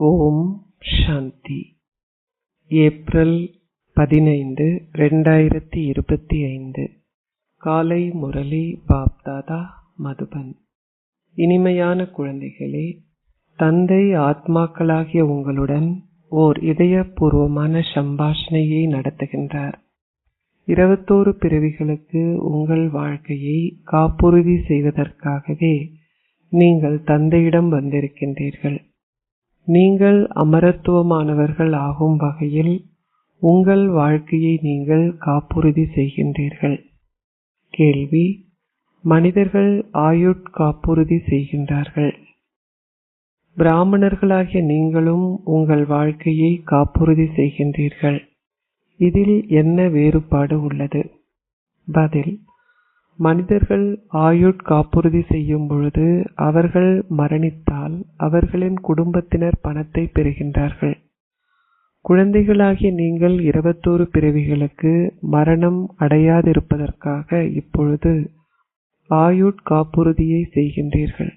ஓம் சாந்தி. April 15, 2025. காலை முரளி பாப்தாதா, மதுபன். இனிமையான குழந்தைகளே, தந்தை ஆத்மாக்களாகிய உங்களுடன் ஓர் இதயபூர்வமான சம்பாஷணையை நடத்துகின்றார். 21 பிறவிகளுக்கு உங்கள் வாழ்க்கையை காப்புறுதி செய்வதற்காகவே நீங்கள் தந்தையிடம் வந்திருக்கின்றீர்கள். நீங்கள் அமரத்துவமானவர்கள் ஆகும் வகையில் உங்கள் வாழ்க்கையை நீங்கள் காப்புறுதி செய்கின்றீர்கள். கேள்வி: மனிதர்கள் ஆயுட்காப்புறுதி செய்கின்றார்கள். பிராமணர்களாகிய நீங்களும் உங்கள் வாழ்க்கையை காப்புறுதி செய்கின்றீர்கள். இதில் என்ன வேறுபாடு உள்ளது? பதில்: மனிதர்கள் ஆயுட்காப்புறுதி செய்யும் பொழுது அவர்கள் மரணித்தால் அவர்களின் குடும்பத்தினர் பணத்தை பெறுகின்றார்கள். குழந்தைகளாகிய நீங்கள் 21 பிறவிகளுக்கு மரணம் அடையாதிருப்பதற்காக இப்பொழுது ஆயுட்காப்புறுதியை செய்கின்றீர்கள்.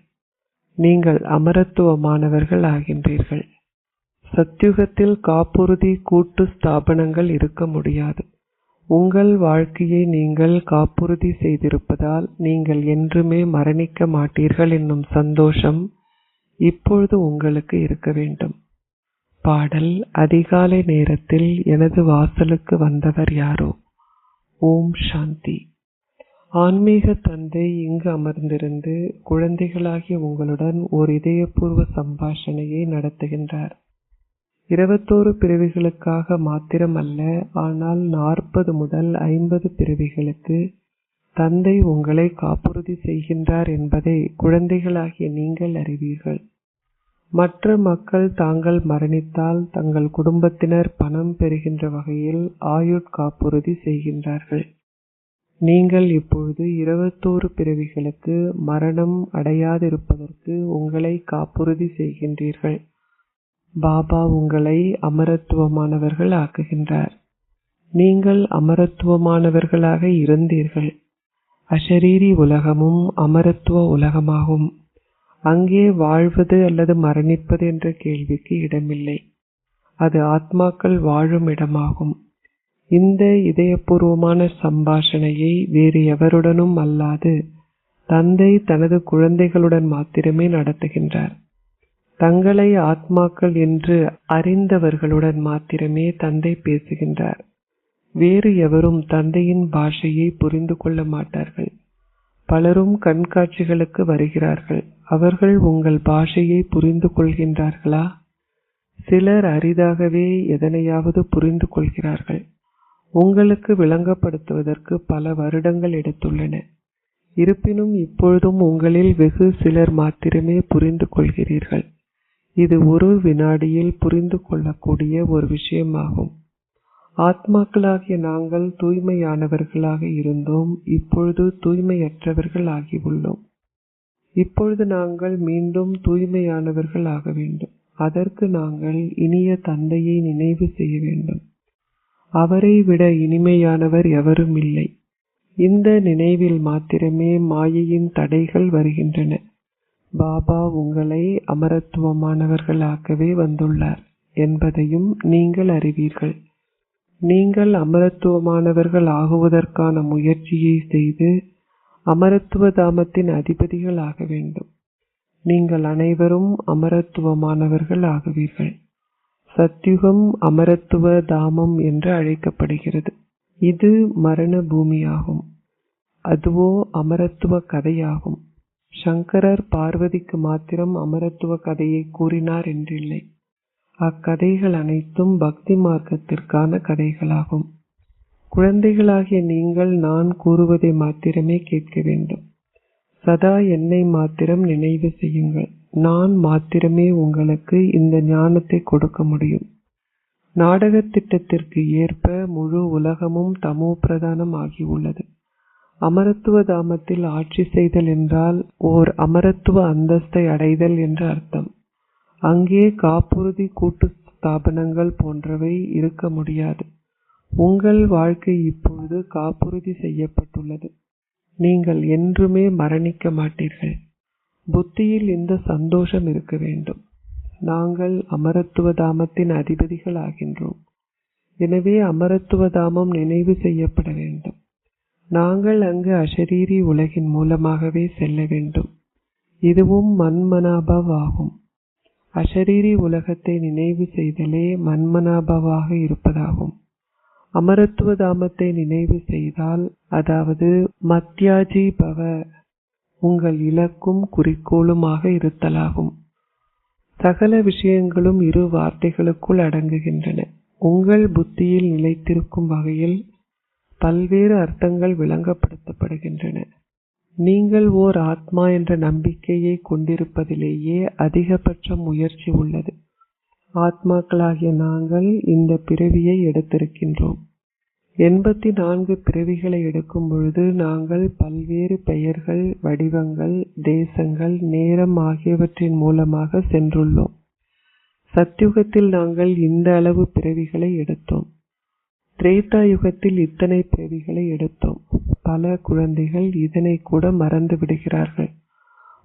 நீங்கள் அமரத்துவமானவர்கள் ஆகின்றீர்கள். சத்யுகத்தில் காப்புறுதி கூட்டு ஸ்தாபனங்கள் இருக்க முடியாது. உங்கள் வாழ்க்கையை நீங்கள் காப்புறுதி செய்திருப்பதால் நீங்கள் என்றுமே மரணிக்க மாட்டீர்கள் என்னும் சந்தோஷம் இப்பொழுது உங்களுக்கு இருக்க வேண்டும். பாடல்: அதிகாலை நேரத்தில் எனது வாசலுக்கு வந்தவர் யாரோ? ஓம் சாந்தி. ஆன்மீக தந்தை இங்கு அமர்ந்திருந்து குழந்தைகளாகிய உங்களுடன் ஓர் இதயபூர்வ சம்பாஷணையை நடத்துகின்றார். 21 பிறவிகளுக்காக மாத்திரமல்ல, ஆனால் 40 முதல் 50 பிறவிகளுக்கு தந்தை உங்களை காப்புறுதி செய்கின்றார் என்பதை குழந்தைகளாகிய நீங்கள் அறிவீர்கள். மற்ற மக்கள் தாங்கள் மரணித்தால் தங்கள் குடும்பத்தினர் பணம் பெறுகின்ற வகையில் ஆயுட்காப்புறுதி செய்கின்றார்கள். நீங்கள் இப்பொழுது 21 பிறவிகளுக்கு மரணம் அடையாதிருப்பதற்கு உங்களை காப்புறுதி செய்கின்றீர்கள். பாபா உங்களை அமரத்துவமானவர்கள் ஆக்குகின்றார். நீங்கள் அமரத்துவமானவர்களாக இருந்தீர்கள். அஷரீரி உலகமும் அமரத்துவ உலகமாகும். அங்கே வாழ்வது அல்லது மரணிப்பது என்ற கேள்விக்கு இடமில்லை. அது ஆத்மாக்கள் வாழும் இடமாகும். இந்த இதயபூர்வமான சம்பாஷணையை வேறு எவருடனும் அல்லாது தந்தை தனது குழந்தைகளுடன் மாத்திரமே நடத்துகின்றார். தங்களை ஆத்மாக்கள் என்று அறிந்தவர்களுடன் மாத்திரமே தந்தை பேசுகின்றார். வேறு எவரும் தந்தையின் பாஷையை புரிந்து கொள்ள மாட்டார்கள். பலரும் கண்காட்சிகளுக்கு வருகிறார்கள். அவர்கள் உங்கள் பாஷையை புரிந்து கொள்கின்றார்களா? சிலர் அரிதாகவே எதனையாவது புரிந்து கொள்கிறார்கள். உங்களுக்கு விளங்கப்படுத்துவதற்கு பல வருடங்கள் எடுத்துள்ளன. இருப்பினும் இப்பொழுதும் உங்களில் வெகு சிலர் மாத்திரமே புரிந்து கொள்கிறீர்கள். இது ஒரு வினாடியில் புரிந்து கொள்ளக்கூடிய ஒரு விஷயமாகும். ஆத்மாக்களாகிய நாங்கள் தூய்மையானவர்களாக இருந்தோம். இப்பொழுது தூய்மையற்றவர்கள் ஆகியுள்ளோம். இப்பொழுது நாங்கள் மீண்டும் தூய்மையானவர்கள் ஆக வேண்டும். அதற்கு நாங்கள் இனிய தந்தையை நினைவு செய்ய வேண்டும். அவரை விட இனிமையானவர் எவரும் இல்லை. இந்த நினைவில் மாத்திரமே மாயையின் தடைகள் வருகின்றன. பாபா உங்களை அமரத்துவமானவர்களாகவே வந்துள்ளார் என்பதையும் நீங்கள் அறிவீர்கள். நீங்கள் அமரத்துவமானவர்கள் ஆகுவதற்கான முயற்சியை செய்து அமரத்துவ தாமத்தின் அதிபதிகள் ஆக வேண்டும். நீங்கள் அனைவரும் அமரத்துவமானவர்கள் ஆகுவீர்கள். சத்யுகம் அமரத்துவ தாமம் என்று அழைக்கப்படுகிறது. இது மரண பூமியாகும். அதுவோ அமரத்துவ கதையாகும். சங்கரர் பார்வதிக்கு மாத்திரம் அமரத்துவ கதையை கூறினார் என்றில்லை. அக்கதைகள் அனைத்தும் பக்தி மார்க்கத்திற்கான கதைகளாகும். குழந்தைகளாகிய நீங்கள் நான் கூறுவதை மாத்திரமே கேட்க வேண்டும். சதா என்னை மாத்திரம் நினைவு செய்யுங்கள். நான் மாத்திரமே உங்களுக்கு இந்த ஞானத்தை கொடுக்க முடியும். நாடக திட்டத்திற்கு ஏற்ப முழு உலகமும் தமோ பிரதானம் ஆகியுள்ளது. அமரத்துவ தாமத்தில் ஆட்சி செய்தல் என்றால் ஓர் அமரத்துவ அந்தஸ்தை அடைதல் என்று அர்த்தம். அங்கே காப்புறுதி கூட்டு ஸ்தாபனங்கள் போன்றவை இருக்க முடியாது. உங்கள் வாழ்க்கை இப்பொழுது காப்புறுதி செய்யப்பட்டுள்ளது. நீங்கள் என்றுமே மரணிக்க மாட்டீர்கள். புத்தியில் இந்த சந்தோஷம் இருக்க வேண்டும். நாங்கள் அமரத்துவ தாமத்தின் அதிபதிகள் ஆகின்றோம். எனவே அமரத்துவ தாமம் நினைவு செய்யப்பட வேண்டும். நாங்கள் அங்கு அஷரீரி உலகின் மூலமாகவே செல்ல வேண்டும். இதுவும் மன்மனாபவ் ஆகும். அஷரீரி உலகத்தை நினைவு செய்தலே மன்மனாபவாக இருப்பதாகும். அமரத்துவ தாமத்தை நினைவு செய்தால், அதாவது மத்யாஜி பவ, உங்கள் இலக்கும் குறிக்கோளுமாக இருத்தலாகும். சகல விஷயங்களும் இரு வார்த்தைகளுக்குள் அடங்குகின்றன. உங்கள் புத்தியில் நிலைத்திருக்கும் வகையில் பல்வேறு அர்த்தங்கள் விளங்கப்படுத்தப்படுகின்றன. நீங்கள் ஓர் ஆத்மா என்ற நம்பிக்கையை கொண்டிருப்பதிலேயே அதிகபட்ச முயற்சி உள்ளது. ஆத்மாக்களாகிய நாங்கள் இந்த பிறவியை எடுத்திருக்கின்றோம். 84 பிறவிகளை எடுக்கும் பொழுது நாங்கள் பல்வேறு பெயர்கள், வடிவங்கள், தேசங்கள், நேரம் ஆகியவற்றின் மூலமாக சென்றுள்ளோம். சத்யுகத்தில் நாங்கள் இந்த அளவு பிறவிகளை எடுத்தோம். திரேதா யுகத்தில் இத்தனை பிறவிகளை எடுத்தோம். பல குழந்தைகள் இதனை கூட மறந்து விடுகிறார்கள்.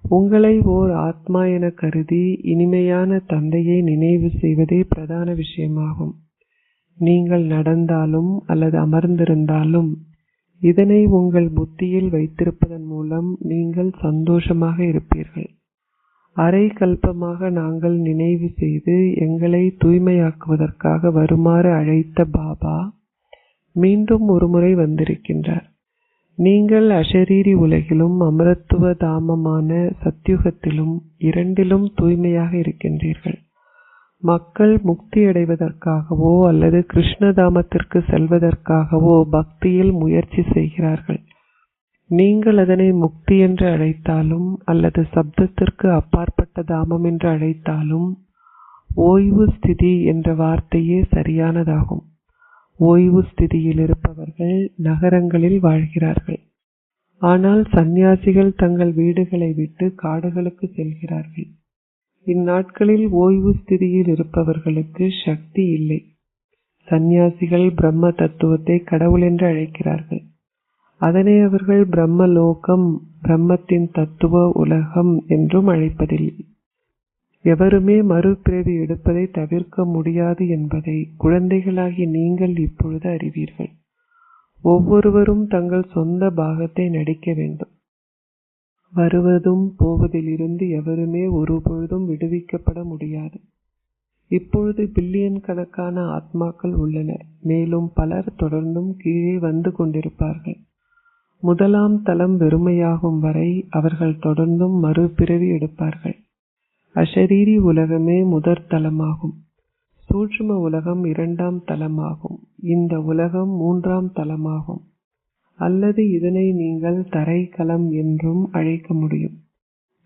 உங்களை ஓர் ஆத்மா என கருதி இனிமையான தந்தையை நினைவு செய்வதே பிரதான விஷயமாகும். நீங்கள் நடந்தாலும் அல்லது அமர்ந்திருந்தாலும் இதனை உங்கள் புத்தியில் வைத்திருப்பதன் மூலம் நீங்கள் சந்தோஷமாக இருப்பீர்கள். அரை கல்பமாக நாங்கள் நினைவு செய்து எங்களை தூய்மையாக்குவதற்காக வருமாறு அழைத்த பாபா மீண்டும் ஒருமுறை வந்திருக்கின்றார். நீங்கள் அஷரீரி உலகிலும் அமரத்துவ தாமமான சத்யுகத்திலும் இரண்டிலும் தூய்மையாக இருக்கின்றீர்கள். மக்கள் முக்தி அடைவதற்காகவோ அல்லது கிருஷ்ணதாமத்திற்கு செல்வதற்காகவோ பக்தியில் முயற்சி செய்கிறார்கள். நீங்கள் அதனை முக்தி என்று அழைத்தாலும் அல்லது சப்தத்திற்கு அப்பாற்பட்ட தாமம் என்று அழைத்தாலும் ஓய்வு ஸ்திதி என்ற வார்த்தையே சரியானதாகும். ஓய்வு ஸ்திதியில் இருப்பவர்கள் நகரங்களில் வாழ்கிறார்கள். ஆனால் சந்நியாசிகள் தங்கள் வீடுகளை விட்டு காடுகளுக்கு செல்கிறார்கள். இந்நாட்களில் ஓய்வு ஸ்திதியில் இருப்பவர்களுக்கு சக்தி இல்லை. சந்நியாசிகள் பிரம்ம தத்துவத்தை கடவுள் என்று அழைக்கிறார்கள். அதனை அவர்கள் பிரம்மலோகம், பிரம்மத்தின் தத்துவ உலகம் என்றும் அழைப்பதில்லை. எவருமே மறுபிறவி எடுப்பதை தவிர்க்க முடியாது என்பதை குழந்தைகளாகி நீங்கள் இப்பொழுது அறிவீர்கள். ஒவ்வொருவரும் தங்கள் சொந்த பாகத்தை நடிக்க வேண்டும். வருவதும் போவதிலிருந்து எவருமே ஒருபொழுதும் விடுவிக்கப்பட முடியாது. இப்பொழுது பில்லியன் கணக்கான ஆத்மாக்கள் உள்ளனர். மேலும் பலர் தொடர்ந்தும் கீழே வந்து கொண்டிருப்பார்கள். முதலாம் தலம் வெறுமையாகும் வரை அவர்கள் தொடர்ந்தும் மறுபிறவி எடுப்பார்கள். அஷரீரி உலகமே முதற் தலமாகும். சூட்சும உலகம் இரண்டாம் தலமாகும். இந்த உலகம் மூன்றாம் தலமாகும். அல்லது இதனை நீங்கள் தரைக்கலம் என்றும் அழைக்க முடியும்.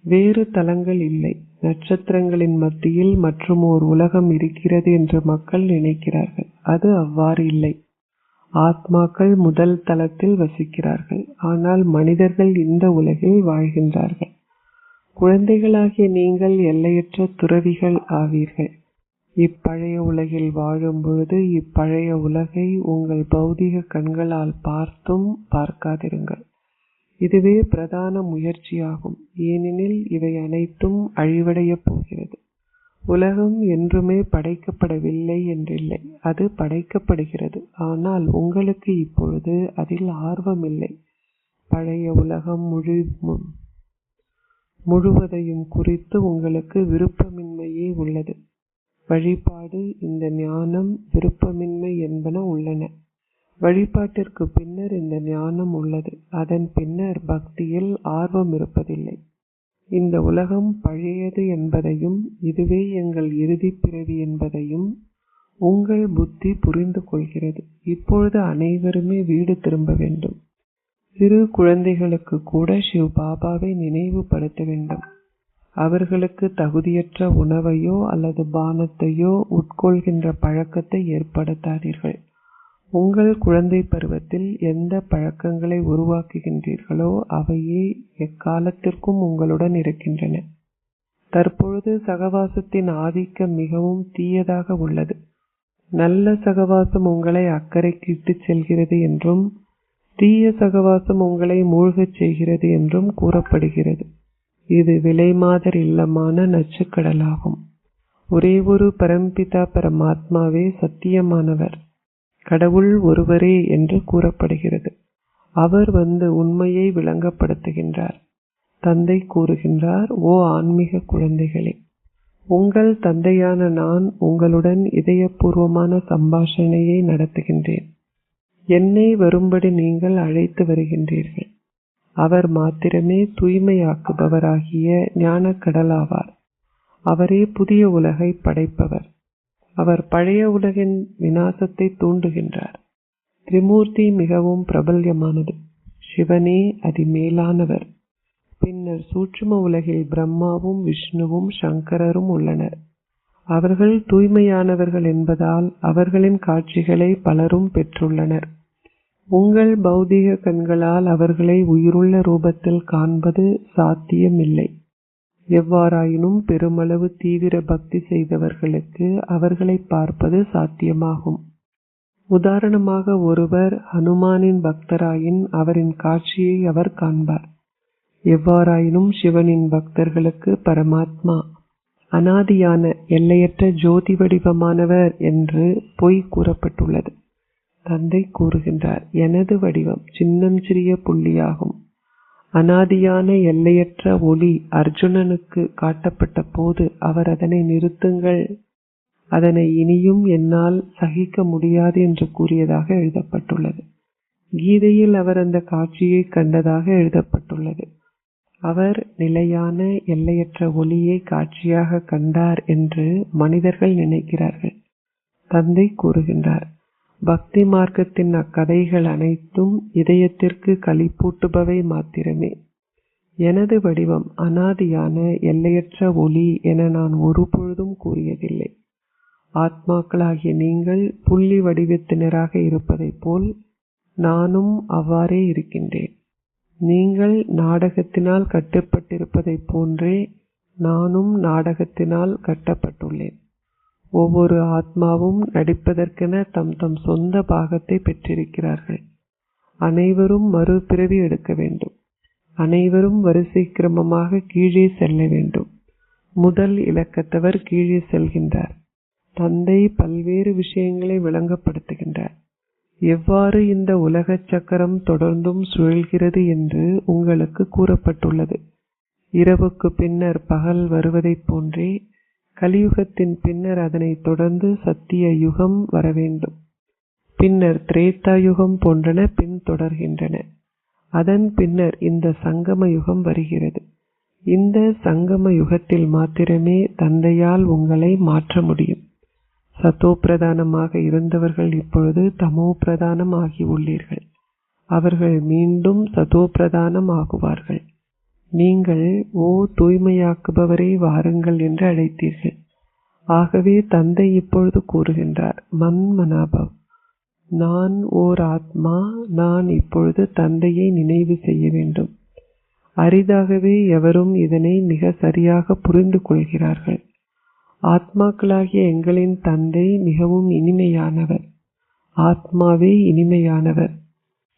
வேறு தலங்கள் இல்லை. நட்சத்திரங்களின் மத்தியில் மற்றும் ஓர் உலகம் இருக்கிறது என்று மக்கள் நினைக்கிறார்கள். அது அவ்வாறு இல்லை. ஆத்மாக்கள் முதல் தலத்தில் வசிக்கிறார்கள். ஆனால் மனிதர்கள் இந்த உலகில் வாழ்கின்றார்கள். குழந்தைகளாகிய நீங்கள் எல்லையற்ற துறவிகள் ஆவீர்கள். இப்பழைய உலகில் வாழும் பொழுது இப்பழைய உலகை உங்கள் பௌதிக கண்களால் பார்த்தும் பார்க்காதிருங்கள். இதுவே பிரதான முயற்சியாகும். ஏனெனில் இவை அனைத்தும் அழிவடையப் போகிறது. உலகம் என்றுமே படைக்கப்படவில்லை என்றில்லை. அது படைக்கப்படுகிறது. ஆனால் உங்களுக்கு இப்பொழுது அதில் ஆர்வமில்லை. பழைய உலகம் முழுவதையும் குறித்து உங்களுக்கு விருப்பமின்மையே உள்ளது. வழிபாடு, இந்த ஞானம், விருப்பமின்மை என்பன உள்ளன. வழிபாட்டிற்கு பின்னர் இந்த ஞானம் உள்ளது. அதன் பின்னர் பக்தியில் ஆர்வம் இருப்பதில்லை. இந்த உலகம் பழையது என்பதையும் இதுவே எங்கள் இறுதி பிறவி என்பதையும் உங்கள் புத்தி புரிந்து கொள்கிறது. இப்பொழுது அனைவருமே வீடு திரும்ப வேண்டும். சிறு குழந்தைகளுக்கு கூட சிவ் பாபாவை நினைவுபடுத்த வேண்டும். அவர்களுக்கு தகுதியற்ற உணவையோ அல்லது பானத்தையோ உட்கொள்கின்ற பழக்கத்தை ஏற்படுத்தாதீர்கள். உங்கள் குழந்தை பருவத்தில் எந்த பழக்கங்களை உருவாக்குகின்றீர்களோ அவையே எக்காலத்திற்கும் உங்களுடன் இருக்கின்றன. தற்பொழுது சகவாசத்தின் ஆதிக்கம் மிகவும் தீயதாக உள்ளது. நல்ல சகவாசம் உங்களை அக்கறைக்கு இட்டுச் செல்கிறது என்றும் தீய சகவாசம் உங்களை மூழ்கச் செய்கிறது என்றும் கூறப்படுகிறது. இது விலைமாதர் இல்லமான நச்சுக்கடலாகும். ஒரே ஒரு பரம்பிதா பரமாத்மாவே சத்தியமானவர், கடவுள் ஒருவரே என்று கூறப்படுகிறது. அவர் வந்து உண்மையை விளங்கப்படுத்துகின்றார். தந்தை கூறுகின்றார், ஓ ஆன்மீக குழந்தைகளே, உங்கள் தந்தையான நான் உங்களுடன் இதயபூர்வமான சம்பாஷணையை நடத்துகின்றேன். என்னை வரும்படி நீங்கள் அழைத்து வருகின்றீர்கள். அவர் மாத்திரமே தூய்மையாக்குபவராகிய ஞானக்கடலாவார். அவரே புதிய உலகை படைப்பவர். அவர் பழைய உலகின் விநாசத்தை தூண்டுகின்றார். திரிமூர்த்தி மிகவும் பிரபல்யமானது. சிவனே அதிமேலானவர். பின்னர் சூட்சும உலகில் பிரம்மாவும் விஷ்ணுவும் சங்கரரும் உள்ளனர். அவர்கள் தூய்மையானவர்கள் என்பதால் அவர்களின் காட்சிகளை பலரும் பெற்றுள்ளனர். உங்கள் பௌதிக கண்களால் அவர்களை உயிருள்ள ரூபத்தில் காண்பது சாத்தியமில்லை. எவ்வாறாயினும் பெருமளவு தீவிர பக்தி செய்தவர்களுக்கு அவர்களை பார்ப்பது சாத்தியமாகும். உதாரணமாக, ஒருவர் ஹனுமானின் பக்தராயின் அவரின் காட்சியை அவர் காண்பார். எவ்வாறாயினும் சிவனின் பக்தர்களுக்கு பரமாத்மா அனாதியான எல்லையற்ற ஜோதி வடிவமானவர் என்று பொய் கூறப்பட்டுள்ளது. தந்தை கூறுகின்றார், எனது வடிவம் சின்னஞ்சிறிய புள்ளியாகும். அனாதியான எல்லையற்ற ஒளி அர்ஜுனனுக்கு காட்டப்பட்ட போது அவர் அதனை நிறுத்துங்கள், அதனை இனியும் என்னால் சகிக்க முடியாது என்று கூறியதாக எழுதப்பட்டுள்ளது. கீதையில் அவர் அந்த காட்சியை கண்டதாக எழுதப்பட்டுள்ளது. அவர் நிலையான எல்லையற்ற ஒளியை காட்சியாக கண்டார் என்று மனிதர்கள் நினைக்கிறார்கள். தந்தை கூறுகின்றார், பக்தி மார்க்கத்தின் அக்கதைகள் அனைத்தும் இதயத்திற்கு களிப்பூட்டுபவை மாத்திரமே. எனது வடிவம் அனாதியான எல்லையற்ற ஒளி என நான் ஒருபொழுதும் கூறியதில்லை. ஆத்மாக்களாகிய நீங்கள் புள்ளி வடிவத்தினராக இருப்பதைப் போல் நானும் அவ்வாறே இருக்கின்றேன். நீங்கள் நாடகத்தினால் கட்டப்பட்டிருப்பதைப் போன்றே நானும் நாடகத்தினால் கட்டப்பட்டுள்ளேன். ஒவ்வொரு ஆத்மாவும் நடிப்பதற்கென தம் தம் சொந்த பாகத்தை பெற்றிருக்கிறார்கள். அனைவரும் மறுபிறவி எடுக்க வேண்டும். அனைவரும் வரிசை கிரமமாக கீழே செல்ல வேண்டும். முதல் இலக்கத்தவர் கீழே செல்கின்றார். தந்தை பல்வேறு விஷயங்களை விளங்கப்படுத்துகின்றார். எவ்வாறு இந்த உலக சக்கரம் தொடர்ந்தும் சுழல்கிறது என்று உங்களுக்கு கூறப்பட்டுள்ளது. இரவுக்கு பின்னர் பகல் வருவதைப் போன்றே கலியுகத்தின் பின்னர் அதனை தொடர்ந்து சத்திய யுகம் வரவேண்டும். பின்னர் திரேதா யுகம் போன்றன பின் தொடர்கின்றன. அதன் பின்னர் இந்த சங்கம யுகம் வருகிறது. இந்த சங்கம யுகத்தில் மாத்திரமே தந்தையால் உங்களை மாற்ற முடியும். சத்தோ பிரதானமாக இருந்தவர்கள் இப்பொழுது தமோ பிரதானம் ஆகி உள்ளீர்கள். அவர்கள் மீண்டும் சதோ பிரதானம் ஆகுவார்கள். நீங்கள் ஓ தூய்மையாக்குபவரே வாருங்கள் என்று அழைத்தீர்கள். ஆகவே தந்தை இப்பொழுது கூறுகின்றார், மன்மனாபவ், நான் ஓர் ஆத்மா. நான் இப்பொழுது தந்தையை நினைவு செய்ய வேண்டும். அரிதாகவே எவரும் இதனை மிக சரியாக புரிந்து கொள்கிறார்கள். ஆத்மாக்களாகிய எங்களின் தந்தை மிகவும் இனிமையானவர். ஆத்மாவே இனிமையானவர்.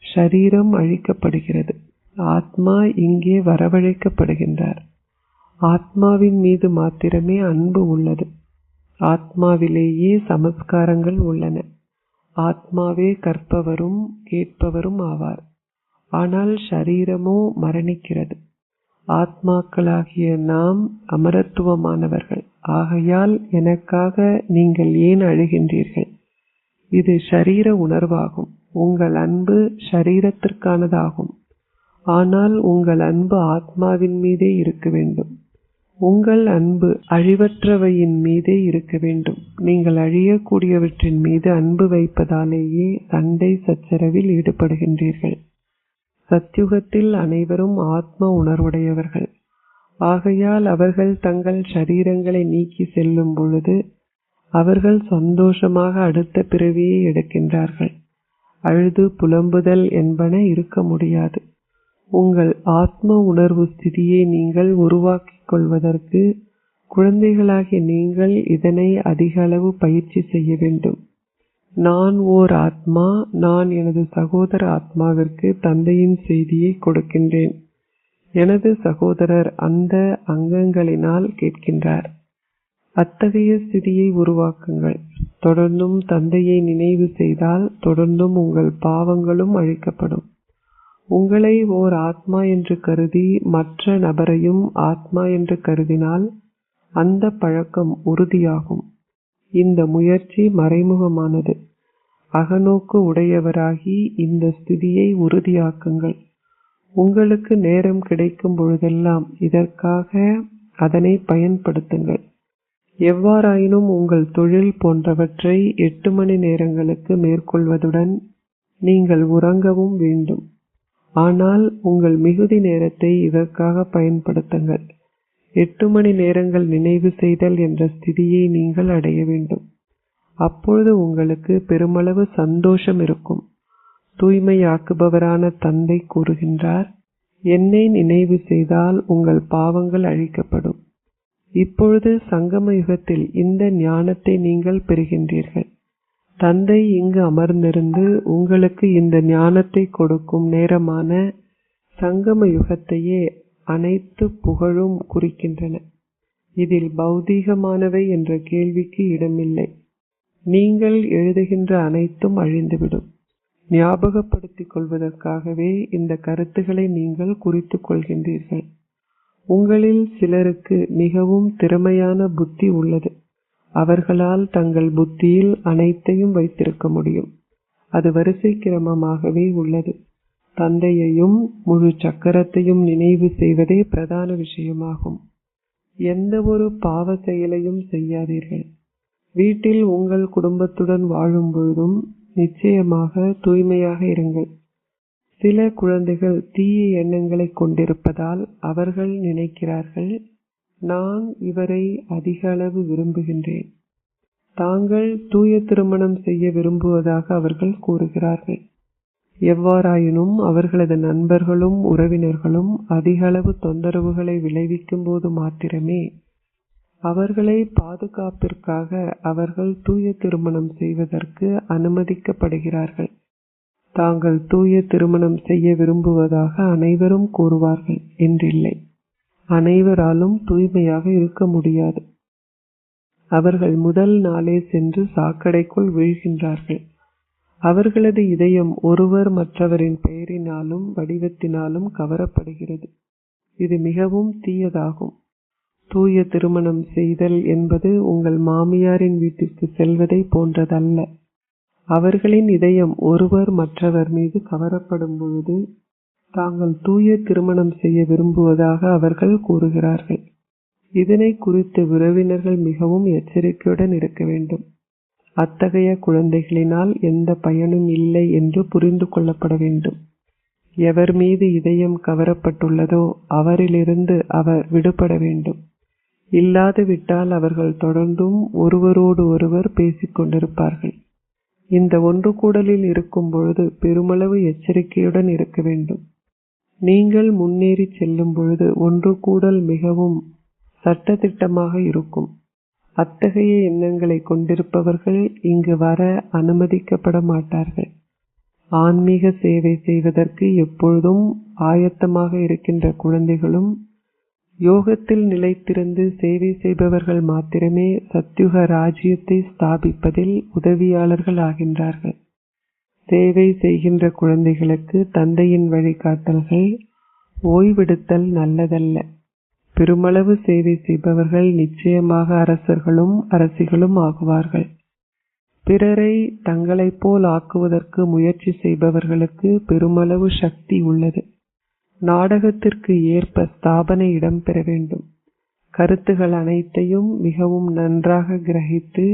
ஷரீரம் அழிக்கப்படுகிறது. ஆத்மா இங்கே வரவழைக்கப்படுகின்றார். ஆத்மாவின் மீது மாத்திரமே அன்பு உள்ளது. ஆத்மாவிலேயே சமஸ்காரங்கள் உள்ளன. ஆத்மாவே கற்பவரும் கேட்பவரும் ஆவார். ஆனால் ஷரீரமோ மரணிக்கிறது. ஆத்மாக்களாகிய நாம் அமரத்துவமானவர்கள். ஆகையால் எனக்காக நீங்கள் ஏன் அழுகின்றீர்கள்? இது ஷரீர உணர்வாகும். உங்கள் அன்பு ஷரீரத்திற்கானதாகும். ஆனால் உங்கள் அன்பு ஆத்மாவின் மீதே இருக்க வேண்டும். உங்கள் அன்பு அழிவற்றவையின் மீதே இருக்க வேண்டும். நீங்கள் அழியக்கூடியவற்றின் மீது அன்பு வைப்பதாலேயே சண்டை சச்சரவில் ஈடுபடுகின்றீர்கள். சத்யுகத்தில் அனைவரும் ஆத்ம உணர்வுடையவர்கள். ஆகையால் அவர்கள் தங்கள் ஷரீரங்களை நீக்கி செல்லும் பொழுது அவர்கள் சந்தோஷமாக அடுத்த பிறவியை எடுக்கின்றார்கள். அழுது புலம்புதல் என்பன இருக்க முடியாது. உங்கள் ஆத்ம உணர்வு ஸ்திதியை நீங்கள் உருவாக்கிக் கொள்வதற்கு குழந்தைகளாகிய நீங்கள் இதனை அதிக அளவு பயிற்சி செய்ய வேண்டும். நான் ஓர் ஆத்மா. நான் எனது சகோதர ஆத்மாவிற்கு தந்தையின் செய்தியை கொடுக்கின்றேன். எனது சகோதரர் அந்த அங்கங்களினால் கேட்கின்றார். அத்தகைய ஸ்திதியை உருவாக்குங்கள். தொடர்ந்தும் தந்தையை நினைவு செய்தால் தொடர்ந்தும் உங்கள் பாவங்களும் அழிக்கப்படும். உங்களை ஓர் ஆத்மா என்று கருதி மற்ற நபரையும் ஆத்மா என்று கருதினால் அந்த பழக்கம் உறுதியாகும். இந்த முயற்சி மறைமுகமானது. அகநோக்கு உடையவராகி இந்த ஸ்திதியை உறுதியாக்குங்கள். உங்களுக்கு நேரம் கிடைக்கும் பொழுதெல்லாம் இதற்காக அதனை பயன்படுத்துங்கள். எவ்வாறாயினும் உங்கள் தொழில் போன்றவற்றை 8 மணி நேரங்களுக்கு மேற்கொள்வதுடன் நீங்கள் உறங்கவும் வேண்டும். ஆனால் உங்கள் மிகுதி நேரத்தை இதற்காக பயன்படுத்துங்கள். 8 மணி நேரங்கள் நினைவு செய்தல் என்ற ஸ்திதியை நீங்கள் அடைய வேண்டும். அப்பொழுது உங்களுக்கு பெருமளவு சந்தோஷம் இருக்கும். தூய்மையாக்குபவரான தந்தை கூறுகின்றார், என்னை நினைவு செய்தால் உங்கள் பாவங்கள் அழிக்கப்படும். இப்பொழுது சங்கம யுகத்தில் இந்த ஞானத்தை நீங்கள் பெறுகின்றீர்கள். தந்தை இங்கு அமர்ந்திருந்து உங்களுக்கு இந்த ஞானத்தை கொடுக்கும் நேரமான சங்கம யுகத்தையே அனைத்து புகழும் குறிக்கின்றன. இதில் பௌதீகமானவை என்ற கேள்விக்கு இடமில்லை. நீங்கள் எழுதுகின்ற அனைத்தும் அழிந்துவிடும். ஞாபகப்படுத்திக் கொள்வதற்காகவே இந்த கருத்துக்களை நீங்கள் குறித்து கொள்கின்றீர்கள். உங்களில் சிலருக்கு மிகவும் திறமையான புத்தி உள்ளது. அவர்களால் தங்கள் புத்தியில் அனைத்தையும் வைத்திருக்க முடியும். அது வரிசை கிரமமாகவே உள்ளது. தந்தையையும் முழு சக்கரத்தையும் நினைவு செய்வதே பிரதான விஷயமாகும். எந்த ஒரு பாவ செயலையும் செய்யாதீர்கள். வீட்டில் உங்கள் குடும்பத்துடன் வாழும் பொழுதும் நிச்சயமாக தூய்மையாக இருங்கள். சில குழந்தைகள் தீய எண்ணங்களை கொண்டிருப்பதால் அவர்கள் நினைக்கிறார்கள், நான் இவரை அதிக அளவு விரும்புகின்றேன். தாங்கள் தூய திருமணம் செய்ய விரும்புவதாக அவர்கள் கூறுகிறார்கள். எவ்வாறாயினும் அவர்களது நண்பர்களும் உறவினர்களும் அதிக அளவு தொந்தரவுகளை விளைவிக்கும் போது மாத்திரமே அவர்களை பாதுகாப்பிற்காக அவர்கள் தூய திருமணம் செய்வதற்கு அனுமதிக்கப்படுகிறார்கள். தாங்கள் தூய திருமணம் செய்ய விரும்புவதாக அனைவரும் கூறுவார்கள் என்றில்லை. அனைவராலும் தூய்மையாக இருக்க முடியாது. அவர்கள் முதல் நாளே சென்று சாக்கடைக்குள் வீழ்கின்றார்கள். அவர்களது இதயம் ஒருவர் மற்றவரின் பெயரினாலும் வடிவத்தினாலும் கவரப்படுகிறது. இது மிகவும் தீயதாகும். தூய திருமணம் செய்தல் என்பது உங்கள் மாமியாரின் வீட்டிற்கு செல்வதை போன்றதல்ல. அவர்களின் இதயம் ஒருவர் மற்றவர் மீது கவரப்படும் பொழுது தாங்கள் தூய திருமணம் செய்ய விரும்புவதாக அவர்கள் கூறுகிறார்கள். இதனை குறித்து உறவினர்கள் மிகவும் எச்சரிக்கையுடன் இருக்க வேண்டும். அத்தகைய குழந்தைகளினால் எந்த பயனும் இல்லை என்று புரிந்து கொள்ளப்பட வேண்டும். எவர் மீது இதயம் கவரப்பட்டுள்ளதோ அவரிலிருந்து அவர் விடுபட வேண்டும். இல்லாது விட்டால் அவர்கள் தொடர்ந்தும் ஒருவரோடு ஒருவர் பேசிக் கொண்டிருப்பார்கள். இந்த ஒன்று கூடலில் இருக்கும் பொழுது பெருமளவு எச்சரிக்கையுடன் இருக்க வேண்டும். நீங்கள் முன்னேறி செல்லும் பொழுது ஒன்று கூடல் மிகவும் சட்டதிட்டமாக இருக்கும். அத்தகைய எண்ணங்களை கொண்டிருப்பவர்கள் இங்கு வர அனுமதிக்கப்பட மாட்டார்கள். ஆன்மீக சேவை செய்வதற்கு எப்பொழுதும் ஆயத்தமாக இருக்கின்ற குழந்தைகளும் யோகத்தில் நிலைத்திருந்து சேவை செய்பவர்கள் மாத்திரமே சத்யுக ராஜ்யத்தை ஸ்தாபிப்பதில் உதவியாளர்கள் ஆகின்றார்கள். சேவை செய்கின்ற குழந்தைகளுக்கு தந்தையின் வழிகாட்டல்கள் ஓய்வெடுத்தல் நல்லதல்ல. பெருமளவு சேவை செய்பவர்கள் நிச்சயமாக அரசர்களும் அரசிகளும் ஆகுவார்கள். பிறரை தங்களைப் போல் ஆக்குவதற்கு முயற்சி செய்பவர்களுக்கு பெருமளவு சக்தி உள்ளது. நாடகத்திற்கு ஏற்ப ஸ்தாபனை இடம்பெற வேண்டும். கருத்துகள் அனைத்தையும் மிகவும் நன்றாக கிரகித்து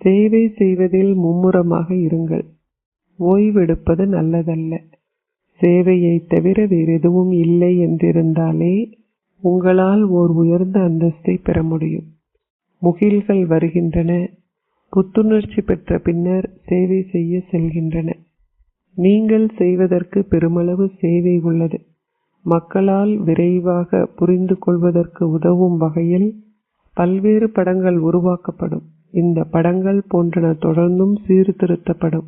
சேவை செய்வதில் மும்முரமாக இருங்கள். ஓய்வெடுப்பது நல்லதல்ல. சேவையை தவிர வேறெதுவும் இல்லை என்றிருந்தாலே உங்களால் ஓர் உயர்ந்த அந்தஸ்தை பெற முடியும். முகில்கள் வருகின்றன, புத்துணர்ச்சி பெற்ற பின்னர் சேவை செய்ய செல்கின்றன. நீங்கள் செய்வதற்கு பெருமளவு சேவை உள்ளது. மக்களால் விரைவாக புரிந்து கொள்வதற்கு உதவும் வகையில் பல்வேறு படங்கள் உருவாக்கப்படும். இந்த படங்கள் போன்றன தொடர்ந்தும் சீர்திருத்தப்படும்.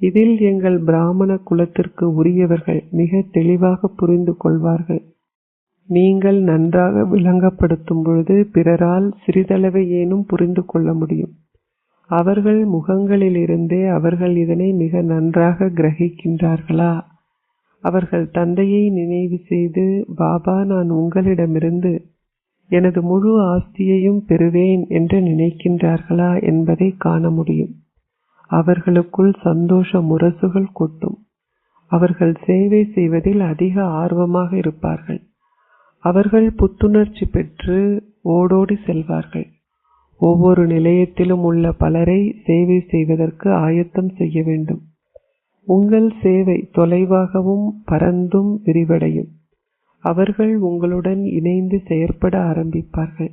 இதில் எங்கள் பிராமண குலத்திற்கு உரியவர்கள் மிக தெளிவாக புரிந்து கொள்வார்கள். நீங்கள் நன்றாக விளங்கப்படுத்தும் பொழுது பிறரால் சிறிதளவு ஏனும் புரிந்து கொள்ள முடியும். அவர்கள் முகங்களிலிருந்தே அவர்கள் இதனை மிக நன்றாக கிரகிக்கின்றார்களா? அவர்கள் தந்தையை நினைவு செய்து, பாபா, நான் உங்களிடமிருந்து எனது முழு ஆஸ்தியையும் பெறுவேன் என்று நினைக்கின்றார்களா என்பதை காண முடியும். அவர்களுக்குள் சந்தோஷ முரசுகள் கொட்டும். அவர்கள் சேவை செய்வதில் அதிக ஆர்வமாக இருப்பார்கள். அவர்கள் புத்துணர்ச்சி பெற்று ஓடோடி செல்வார்கள். ஒவ்வொரு நிலையத்திலும் உள்ள பலரை சேவை செய்வதற்கு ஆயத்தம் செய்ய வேண்டும். உங்கள் சேவை தொலைவாகவும் பரந்தும் விரிவடையும். அவர்கள் உங்களுடன் இணைந்து செயற்பட ஆரம்பிப்பார்கள்.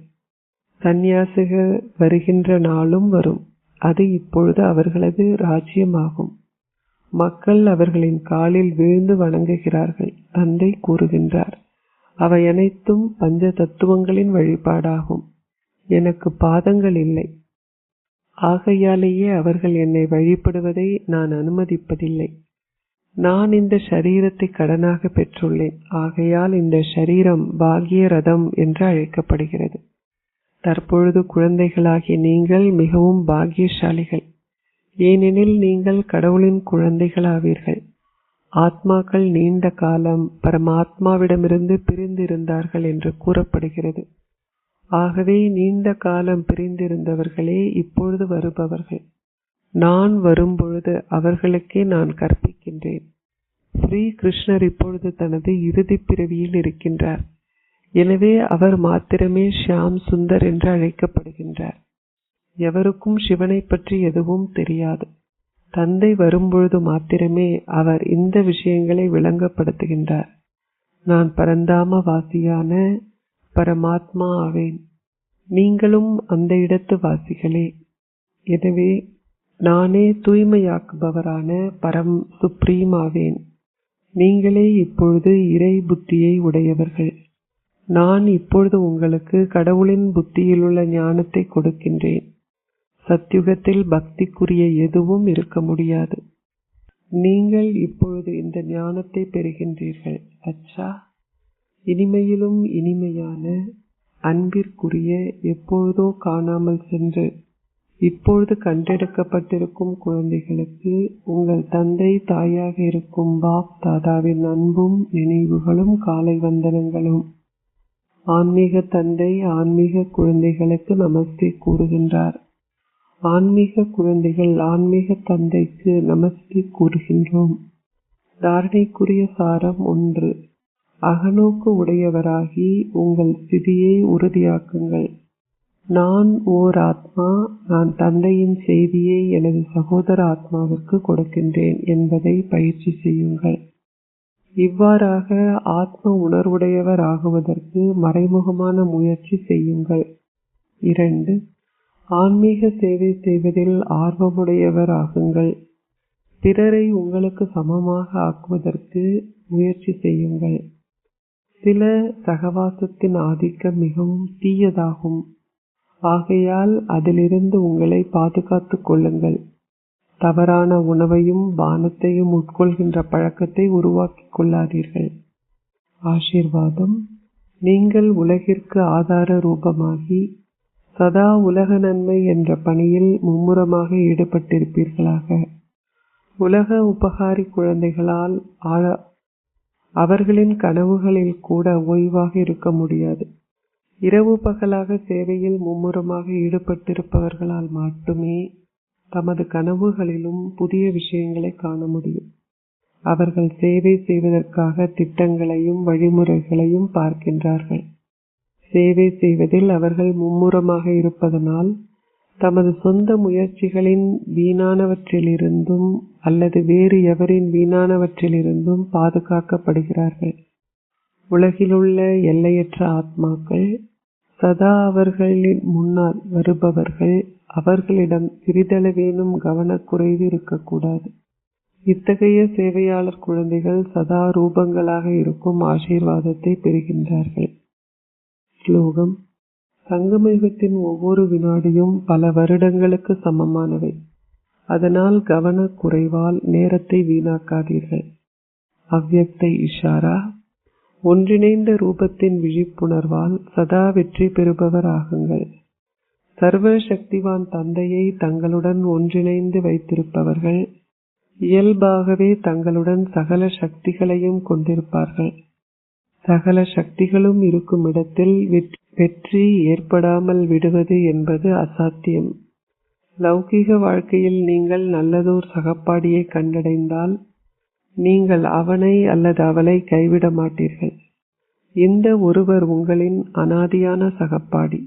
சந்நியாசிகள் வருகின்ற நாளும் வரும். அது இப்பொழுது அவர்களது ராஜ்யமாகும். மக்கள் அவர்களின் காலில் வீழ்ந்து வணங்குகிறார்கள். தந்தை கூறுகின்றார், அவை அனைத்தும் பஞ்ச தத்துவங்களின் வழிபாடாகும். எனக்கு பாதங்கள் இல்லை. ஆகையாலேயே அவர்கள் என்னை வழிபடுவதை நான் அனுமதிப்பதில்லை. நான் இந்த ஷரீரத்தை கடனாக பெற்றுள்ளேன். ஆகையால் இந்த ஷரீரம் பாக்ய ரதம் என்று அழைக்கப்படுகிறது. தற்பொழுது குழந்தைகளாகிய நீங்கள் மிகவும் பாக்கியசாலிகள். ஏனெனில் நீங்கள் கடவுளின் குழந்தைகளாவீர்கள். ஆத்மாக்கள் நீண்ட காலம் பரமாத்மாவிடமிருந்து பிரிந்திருந்தார்கள் என்று கூறப்படுகிறது. ஆகவே நீண்ட காலம் பிரிந்திருந்தவர்களே இப்பொழுது வருபவர்கள். நான் வரும்பொழுது அவர்களுக்கே நான் கற்பிக்கின்றேன். ஸ்ரீ கிருஷ்ணர் இப்பொழுது தனது இறுதி பிறவியில் இருக்கின்றார். எனவே அவர் மாத்திரமே ஷியாம் சுந்தர் என்று அழைக்கப்படுகின்றார். எவருக்கும் சிவனை பற்றி எதுவும் தெரியாது. தந்தை வரும்பொழுது மாத்திரமே அவர் இந்த விஷயங்களை விளங்கப்படுத்துகின்றார். நான் பரந்தாம வாசியான பரமாத்மா ஆவேன். நீங்களும் அந்த இடத்து வாசிகளே. எனவே நானே தூய்மையாக்குபவரான பரம் சுப்ரீம் ஆவேன். நீங்களே இப்பொழுது இறை புத்தியை உடையவர்கள். நான் இப்பொழுது உங்களுக்கு கடவுளின் புத்தியிலுள்ள ஞானத்தை கொடுக்கின்றேன். சத்யுகத்தில் பக்திக்குரிய எதுவும் இருக்க முடியாது. நீங்கள் இப்பொழுது இந்த ஞானத்தை பெறுகின்றீர்கள். அச்சா, இனிமையிலும் இனிமையான அன்பிற்குரிய, எப்பொழுதோ காணாமல் சென்று இப்பொழுது கண்டெடுக்கப்பட்டிருக்கும் குழந்தைகளுக்கு உங்கள் தந்தை தாயாக இருக்கும் பாப் தாதாவின் அன்பும் நினைவுகளும் காலை வந்தனங்களும். ஆன்மீக தந்தை ஆன்மீக குழந்தைகளுக்கு நமஸ்தே கூறுகின்றார். ஆன்மீக குழந்தைகள் ஆன்மீக தந்தைக்கு நமஸ்தே கூறுகின்றோம். தாரணைக்குரிய சாரம் 1. அகநோக்கு உடையவராகி உங்கள் ஸ்திதியை உறுதியாக்குங்கள். நான் ஓர் ஆத்மா. நான் தந்தையின் செய்தியை எனது சகோதர ஆத்மாவிற்கு கொடுக்கின்றேன் என்பதை பயிற்சி செய்யுங்கள். இவ்வாறாக ஆத்ம உணர்வுடையவர் ஆகுவதற்கு மறைமுகமான முயற்சி செய்யுங்கள். 2. ஆன்மீக சேவை செய்வதில் ஆர்வமுடையவர் ஆகுங்கள். பிறரை உங்களுக்கு சமமாக ஆக்குவதற்கு முயற்சி செய்யுங்கள். சில சகவாசத்தின் ஆதிக்கம் மிகவும் தீயதாகும். ஆகையால் அதிலிருந்து உங்களை பாதுகாத்துக் கொள்ளுங்கள். தவறான உணவையும் பானத்தையும் உட்கொள்கின்ற பழக்கத்தை உருவாக்கிக் கொள்ளாதீர்கள். ஆசீர்வாதம். நீங்கள் உலகிற்கு ஆதார ரூபமாகி சதா உலக நன்மை என்ற பணியில் மும்முரமாக ஈடுபட்டிருப்பீர்களாக. உலக உபகாரி குழந்தைகளால் அவர்களின் கனவுகளில் கூட ஓய்வாக இருக்க முடியாது. இரவு பகலாக சேவையில் மும்முரமாக ஈடுபட்டிருப்பவர்களால் மட்டுமே தமது கனவுகளிலும் புதிய விஷயங்களை காண முடியும். அவர்கள் சேவை செய்வதற்காக திட்டங்களையும் வழிமுறைகளையும் பார்க்கின்றார்கள். சேவை செய்வதில் அவர்கள் மும்முரமாக இருப்பதனால் தமது சொந்த முயற்சிகளின் வீணானவற்றிலிருந்தும் அல்லது வேறு எவரின் வீணானவற்றிலிருந்தும் பாதுகாக்கப்படுகிறார்கள். உலகிலுள்ள எல்லையற்ற ஆத்மாக்கள் சதா அவர்களின் முன்னால் வருபவர்கள். அவர்களிடம் சிறிதளவேனும் கவனக்குறைவு இருக்கக்கூடாது. இத்தகைய சேவையாளர் குழந்தைகள் சதா ரூபங்களாக இருக்கும் ஆசீர்வாதத்தை பெறுகின்றார்கள். ஸ்லோகம். சங்கமயுகத்தின் ஒவ்வொரு வினாடியும் பல வருடங்களுக்கு சமமானவை. அதனால் கவனக்குறைவால் நேரத்தை வீணாக்காதீர்கள். அவ்யக்த இஷாரா. ஒன்றிணைந்த ரூபத்தின் விழிப்புணர்வால் சதா வெற்றி பெறுபவர் ஆகுங்கள். சர்வ சக்திவான் தந்தையை தங்களுடன் ஒன்றிணைந்து வைத்திருப்பவர்கள் இயல்பாகவே தங்களுடன் சகல சக்திகளையும் கொண்டிருப்பார்கள். சகல சக்திகளும் இருக்கும் இடத்தில் வெற்றி ஏற்படாமல் விடுவது என்பது அசாத்தியம். லௌகிக வாழ்க்கையில் நீங்கள் நல்லதோர் சகப்பாடியை கண்டடைந்தால் நீங்கள் அவனை அல்லது அவளை கைவிட மாட்டீர்கள். இந்த ஒருவர் உங்களின் அனாதியான சகப்பாடி.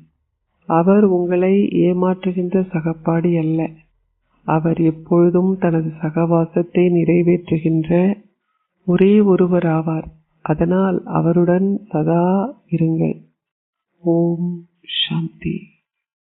அவர் உங்களை ஏமாற்றுகின்ற சகப்பாடி அல்ல. அவர் எப்பொழுதும் தனது சகவாசத்தை நிறைவேற்றுகின்ற ஒரே ஒருவர் ஆவார். அதனால் அவருடன் சதா இருங்கள். ஓம் சாந்தி.